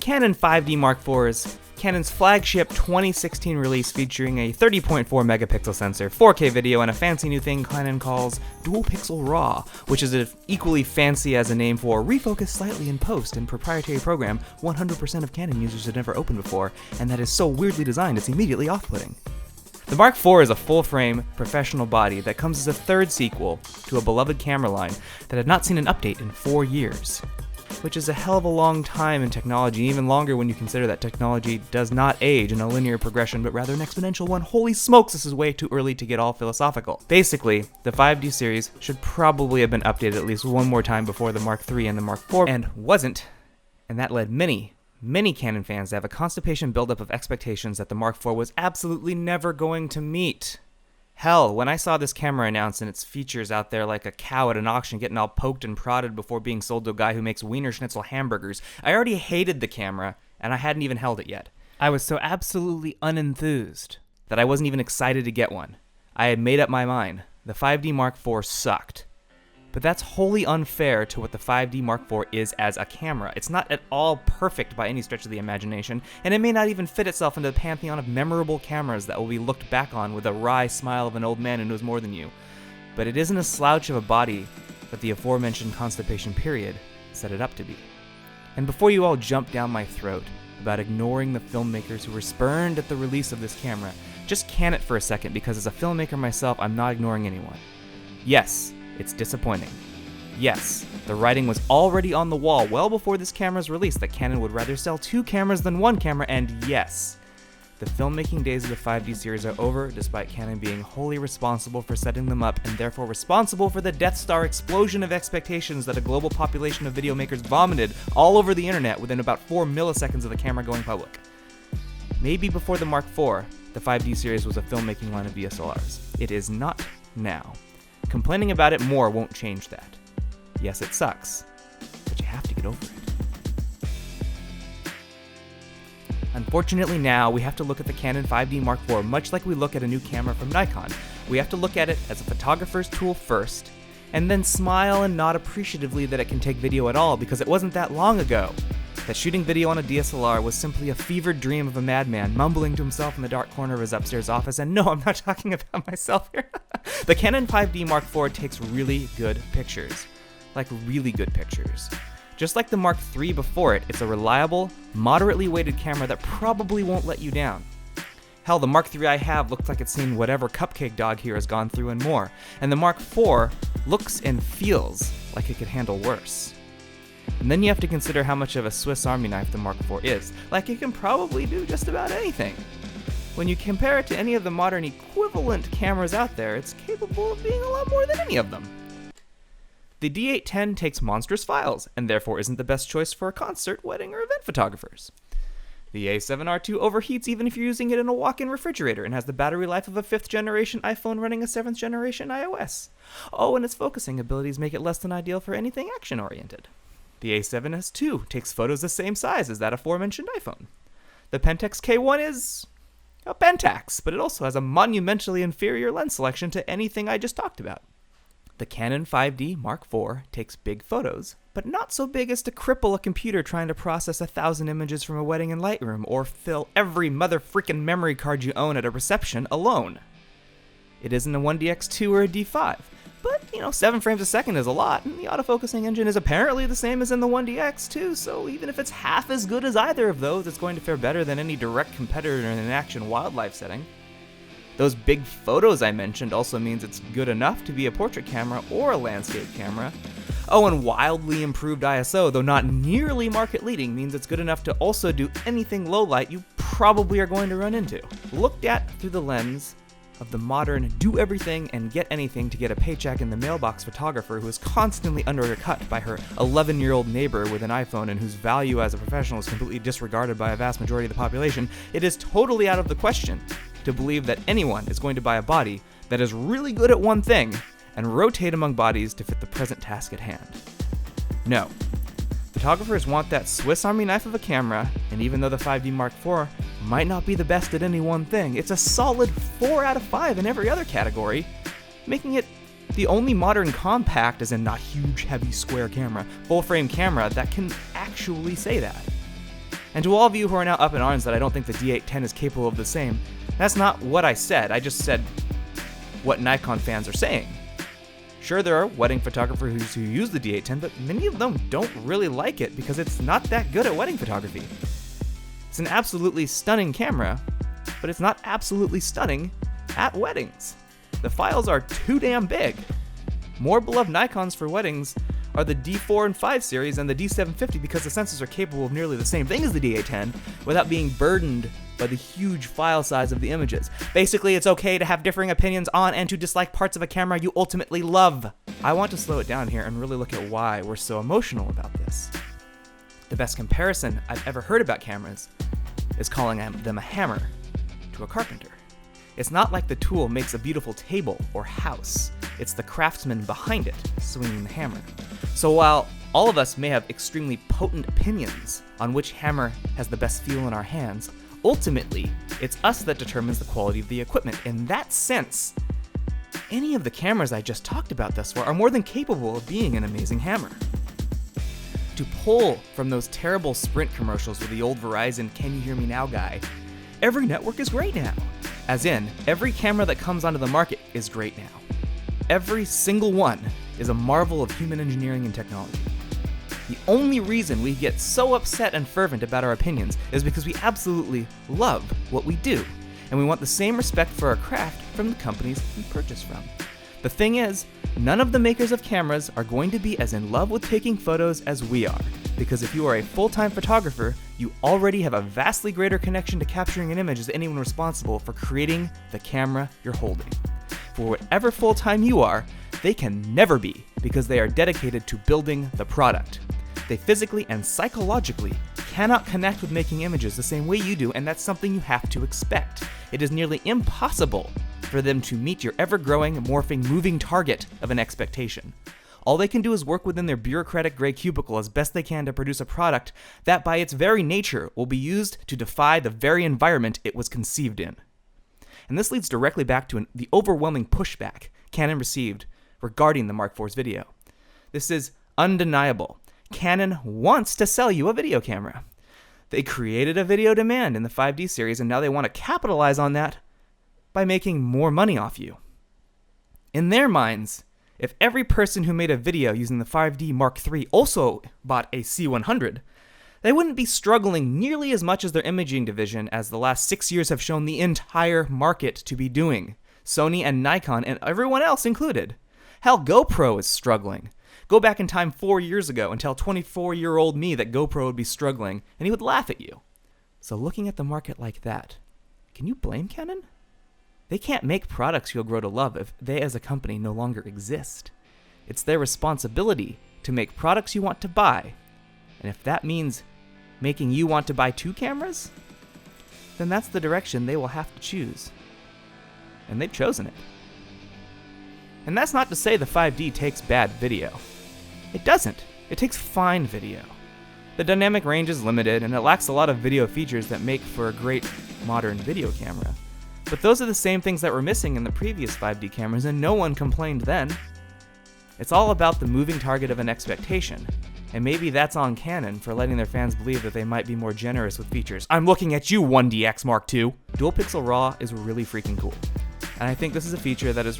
Canon 5D Mark IV is Canon's flagship 2016 release featuring a 30.4 megapixel sensor, 4K video, and a fancy new thing Canon calls Dual Pixel RAW, which is equally fancy as a name for refocus slightly in post and proprietary program 100% of Canon users had never opened before, and that is so weirdly designed it's immediately off-putting. The Mark IV is a full-frame, professional body that comes as a third sequel to a beloved camera line that had not seen an update in 4 years. Which is a hell of a long time in technology, even longer when you consider that technology does not age in a linear progression, but rather an exponential one. Holy smokes, this is way too early to get all philosophical. Basically, the 5D series should probably have been updated at least one more time before the Mark III and the Mark IV, and wasn't, and that led many Canon fans to have a constipation buildup of expectations that the Mark IV was absolutely never going to meet. Hell, when I saw this camera announced and its features out there like a cow at an auction getting all poked and prodded before being sold to a guy who makes Wiener Schnitzel hamburgers, I already hated the camera, and I hadn't even held it yet. I was so absolutely unenthused that I wasn't even excited to get one. I had made up my mind. The 5D Mark IV sucked. But that's wholly unfair to what the 5D Mark IV is as a camera. It's not at all perfect by any stretch of the imagination, and it may not even fit itself into the pantheon of memorable cameras that will be looked back on with a wry smile of an old man who knows more than you. But it isn't a slouch of a body that the aforementioned constipation period set it up to be. And before you all jump down my throat about ignoring the filmmakers who were spurned at the release of this camera, just can it for a second, because as a filmmaker myself, I'm not ignoring anyone. Yes, it's disappointing. Yes, the writing was already on the wall well before this camera's release that Canon would rather sell 2 cameras than 1 camera, and yes, the filmmaking days of the 5D series are over, despite Canon being wholly responsible for setting them up and therefore responsible for the Death Star explosion of expectations that a global population of video makers vomited all over the internet within about 4 milliseconds of the camera going public. Maybe before the Mark IV, the 5D series was a filmmaking line of DSLRs. It is not now. Complaining about it more won't change that. Yes, it sucks, but you have to get over it. Unfortunately now, we have to look at the Canon 5D Mark IV much like we look at a new camera from Nikon. We have to look at it as a photographer's tool first, and then smile and nod appreciatively that it can take video at all, because it wasn't that long ago that shooting video on a DSLR was simply a fevered dream of a madman mumbling to himself in the dark corner of his upstairs office. And no, I'm not talking about myself here. The Canon 5D Mark IV takes really good pictures. Like really good pictures. Just like the Mark III before it, it's a reliable, moderately weighted camera that probably won't let you down. Hell, the Mark III I have looks like it's seen whatever cupcake dog here has gone through and more. And the Mark IV looks and feels like it could handle worse. And then you have to consider how much of a Swiss Army knife the Mark IV is. Like, it can probably do just about anything. When you compare it to any of the modern equivalent cameras out there, it's capable of being a lot more than any of them. The D810 takes monstrous files, and therefore isn't the best choice for a concert, wedding, or event photographers. The A7R II overheats even if you're using it in a walk-in refrigerator and has the battery life of a 5th generation iPhone running a 7th generation iOS. Oh, and its focusing abilities make it less than ideal for anything action-oriented. The A7S II takes photos the same size as that aforementioned iPhone. The Pentax K1 is a Pentax, but it also has a monumentally inferior lens selection to anything I just talked about. The Canon 5D Mark IV takes big photos, but not so big as to cripple a computer trying to process 1,000 images from a wedding in Lightroom or fill every mother-freaking memory card you own at a reception alone. It isn't a 1DX2 or a D5, but, 7 frames a second is a lot, and the autofocusing engine is apparently the same as in the 1DX too, so even if it's half as good as either of those, it's going to fare better than any direct competitor in an action wildlife setting. Those big photos I mentioned also means it's good enough to be a portrait camera or a landscape camera. Oh, and wildly improved ISO, though not nearly market-leading, means it's good enough to also do anything low-light you probably are going to run into. Looked at through the lens of the modern do-everything and get-anything to get a paycheck in the mailbox photographer who is constantly undercut by her 11-year-old neighbor with an iPhone and whose value as a professional is completely disregarded by a vast majority of the population, it is totally out of the question to believe that anyone is going to buy a body that is really good at one thing and rotate among bodies to fit the present task at hand. No. Photographers want that Swiss Army knife of a camera, and even though the 5D Mark IV might not be the best at any one thing, it's a solid 4 out of 5 in every other category, making it the only modern compact, as in not huge, heavy, square camera, full-frame camera that can actually say that. And to all of you who are now up in arms that I don't think the D810 is capable of the same, that's not what I said. I just said what Nikon fans are saying. Sure, there are wedding photographers who use the D810, but many of them don't really like it because it's not that good at wedding photography. It's an absolutely stunning camera, but it's not absolutely stunning at weddings. The files are too damn big. More beloved Nikons for weddings are the D4 and 5 series and the D750 because the sensors are capable of nearly the same thing as the D810 without being burdened by the huge file size of the images. Basically, it's okay to have differing opinions on and to dislike parts of a camera you ultimately love. I want to slow it down here and really look at why we're so emotional about this. The best comparison I've ever heard about cameras is calling them a hammer to a carpenter. It's not like the tool makes a beautiful table or house. It's the craftsman behind it swinging the hammer. So while all of us may have extremely potent opinions on which hammer has the best feel in our hands, ultimately, it's us that determines the quality of the equipment. In that sense, any of the cameras I just talked about thus far are more than capable of being an amazing hammer. To pull from those terrible Sprint commercials with the old Verizon "Can you hear me now" guy, every network is great now. As in, every camera that comes onto the market is great now. Every single one is a marvel of human engineering and technology. The only reason we get so upset and fervent about our opinions is because we absolutely love what we do, and we want the same respect for our craft from the companies we purchase from. The thing is, none of the makers of cameras are going to be as in love with taking photos as we are, because if you are a full-time photographer, you already have a vastly greater connection to capturing an image as anyone responsible for creating the camera you're holding. For whatever full-time you are, they can never be, because they are dedicated to building the product. They physically and psychologically cannot connect with making images the same way you do, and that's something you have to expect. It is nearly impossible for them to meet your ever-growing, morphing, moving target of an expectation. All they can do is work within their bureaucratic gray cubicle as best they can to produce a product that by its very nature will be used to defy the very environment it was conceived in. And this leads directly back to the overwhelming pushback Canon received regarding the Mark IV's video. This is undeniable. Canon wants to sell you a video camera. They created a video demand in the 5D series, and now they want to capitalize on that by making more money off you. In their minds, if every person who made a video using the 5D Mark III also bought a C100, they wouldn't be struggling nearly as much as their imaging division as the last 6 years have shown the entire market to be doing. Sony and Nikon and everyone else included. Hell, GoPro is struggling. Go back in time 4 years ago and tell 24-year-old me that GoPro would be struggling, and he would laugh at you. So looking at the market like that, can you blame Canon? They can't make products you'll grow to love if they as a company no longer exist. It's their responsibility to make products you want to buy, and if that means making you want to buy 2 cameras, then that's the direction they will have to choose. And they've chosen it. And that's not to say the 5D takes bad video. It doesn't. It takes fine video. The dynamic range is limited, and it lacks a lot of video features that make for a great modern video camera. But those are the same things that were missing in the previous 5D cameras, and no one complained then. It's all about the moving target of an expectation, and maybe that's on Canon for letting their fans believe that they might be more generous with features. I'm looking at you, 1DX Mark II! Dual Pixel RAW is really freaking cool, and I think this is a feature that is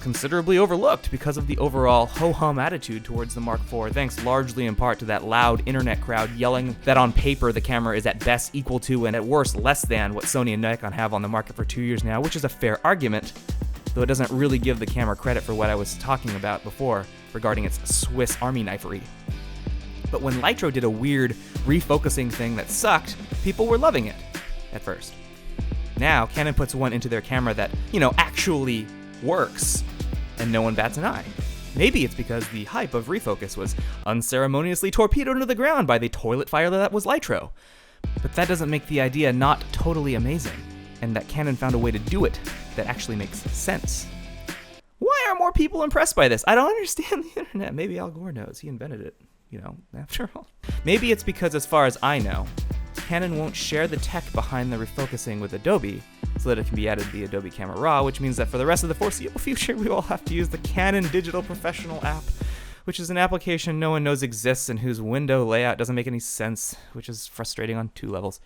considerably overlooked because of the overall ho-hum attitude towards the Mark IV, thanks largely in part to that loud internet crowd yelling that on paper the camera is at best equal to and at worst less than what Sony and Nikon have on the market for 2 years now, which is a fair argument, though it doesn't really give the camera credit for what I was talking about before regarding its Swiss Army knifery. But when Lytro did a weird refocusing thing that sucked, people were loving it at first. Now Canon puts one into their camera that, actually works, and no one bats an eye. Maybe it's because the hype of refocus was unceremoniously torpedoed into the ground by the toilet fire that was Lytro. But that doesn't make the idea not totally amazing, and that Canon found a way to do it that actually makes sense. Why are more people impressed by this? I don't understand the internet. Maybe Al Gore knows. He invented it, after all. Maybe it's because, as far as I know, Canon won't share the tech behind the refocusing with Adobe so that it can be added to the Adobe Camera Raw, which means that for the rest of the foreseeable future, we will have to use the Canon Digital Professional app, which is an application no one knows exists and whose window layout doesn't make any sense, which is frustrating on 2 levels.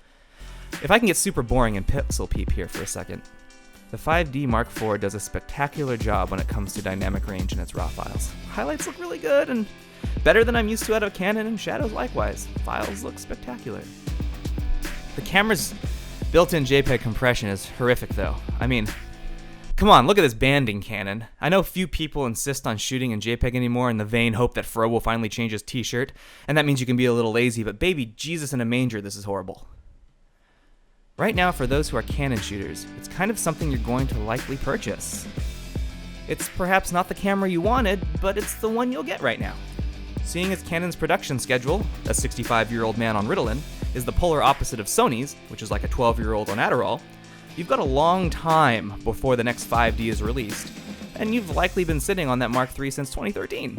If I can get super boring and pixel peep here for a second, the 5D Mark IV does a spectacular job when it comes to dynamic range in its RAW files. Highlights look really good and better than I'm used to out of Canon, and shadows likewise. Files look spectacular. The camera's built-in JPEG compression is horrific though. I mean, come on, look at this banding, Canon. I know few people insist on shooting in JPEG anymore in the vain hope that Fro will finally change his t-shirt, and that means you can be a little lazy, but baby Jesus in a manger, this is horrible. Right now, for those who are Canon shooters, it's kind of something you're going to likely purchase. It's perhaps not the camera you wanted, but it's the one you'll get right now. Seeing as Canon's production schedule, a 65-year-old man on Ritalin, is the polar opposite of Sony's, which is like a 12-year-old on Adderall, you've got a long time before the next 5D is released, and you've likely been sitting on that Mark III since 2013.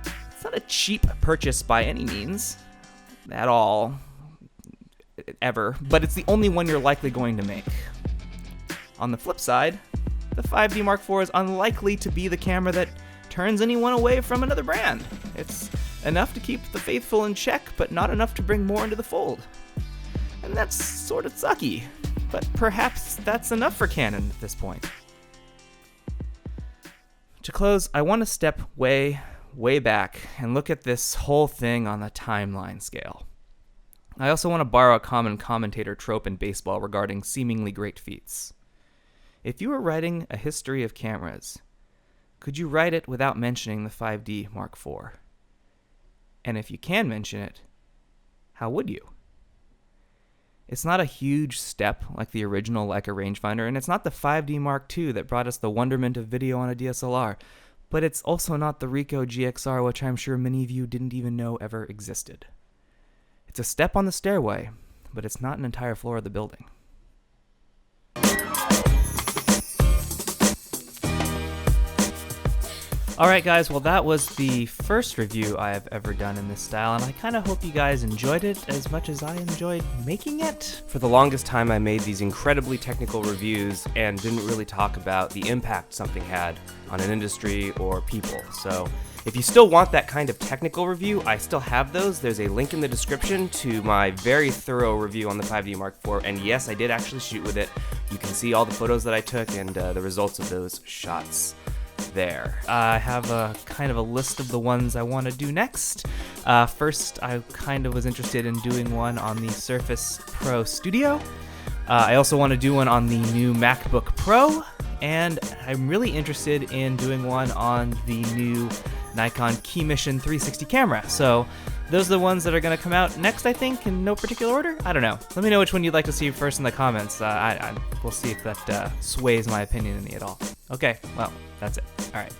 It's not a cheap purchase by any means, at all, ever, but it's the only one you're likely going to make. On the flip side, the 5D Mark IV is unlikely to be the camera that turns anyone away from another brand. It's enough to keep the faithful in check, but not enough to bring more into the fold. And that's sort of sucky, but perhaps that's enough for Canon at this point. To close, I want to step way back and look at this whole thing on the timeline scale. I also want to borrow a common commentator trope in baseball regarding seemingly great feats. If you were writing a history of cameras, could you write it without mentioning the 5D Mark IV? And if you can mention it, how would you? It's not a huge step like the original Leica rangefinder, and it's not the 5D Mark II that brought us the wonderment of video on a DSLR, but it's also not the Ricoh GXR, which I'm sure many of you didn't even know ever existed. It's a step on the stairway, but it's not an entire floor of the building. Alright guys, well that was the first review I have ever done in this style, and I kind of hope you guys enjoyed it as much as I enjoyed making it. For the longest time I made these incredibly technical reviews and didn't really talk about the impact something had on an industry or people, so if you still want that kind of technical review, I still have those. There's a link in the description to my very thorough review on the 5D Mark IV, and yes, I did actually shoot with it. You can see all the photos that I took and the results of those shots there. I have a kind of a list of the ones I want to do next. First, I kind of was interested in doing one on the Surface Pro Studio. I also want to do one on the new MacBook Pro, and I'm really interested in doing one on the new Nikon KeyMission 360 camera. So those are the ones that are going to come out next, I think, in no particular order. I don't know. Let me know which one you'd like to see first in the comments. We'll see if that sways my opinion any at all. Okay, well, that's it. All right.